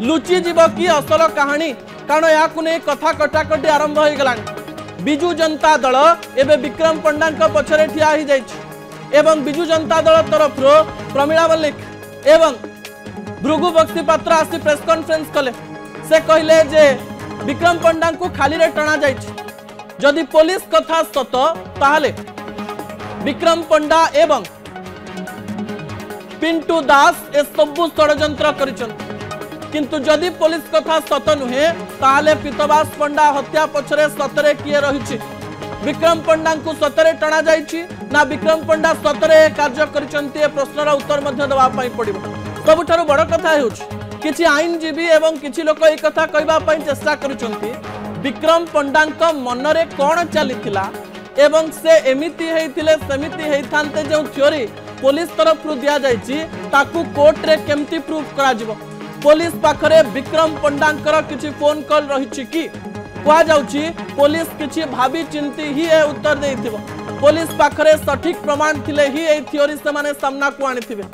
लुचि जीव कि असल कहानी कारण या कथा कटाकटी आरंभ हो गला। बिजु जनता दल एवं विक्रम पंडा पछरे ठिया ही जाइछि एवं बिजु जनता दल तरफ प्रमीला मल्लिक एवं भृगु बक्सी पात्र आसी प्रेस कॉन्फ्रेंस कले। से कहले जे विक्रम पंडा को खाली रे टणा जाइछि। जदि पुलिस कथा सत ताहले विक्रम पंडा एवं पिंटू दास ए सबु षड्यंत्र करिसंत। किंतु जदि पुलिस कथा सत नुहे ताहले पीतवास पंडा हत्या पछरे सतरे किए रहिछि। विक्रम पंडा को सतरे टणा जाइछि ना विक्रम पंडा सतरे कार्य करिसंती ए प्रश्नर उत्तर मध्ये दवा पई पड़िबो। सबुठारु बड़ कथा हेउछि किछि आईनजीवी एवं किछि लोक ए कथा कहबा पई चेष्टा करिसंती विक्रम पंडा मनरे कौन चलीथिला एवं से एमिति हेइथिले सेमिति हेइथान्ते जो थ्योरी पुलिस तरफ रु दिया जाइछि ताकू कोर्ट रे केमती प्रूफ करा जिवो। पुलिस पाखरे विक्रम पंडांकर किछि फोन कॉल रहिछि कि कुआ जाउछि पुलिस किछि भाबी चिंती ही ए उत्तर देइथिबो। पुलिस पाखरे सठिक प्रमाण थिले ही ए थ्योरी से माने सामना को आनिथिबे।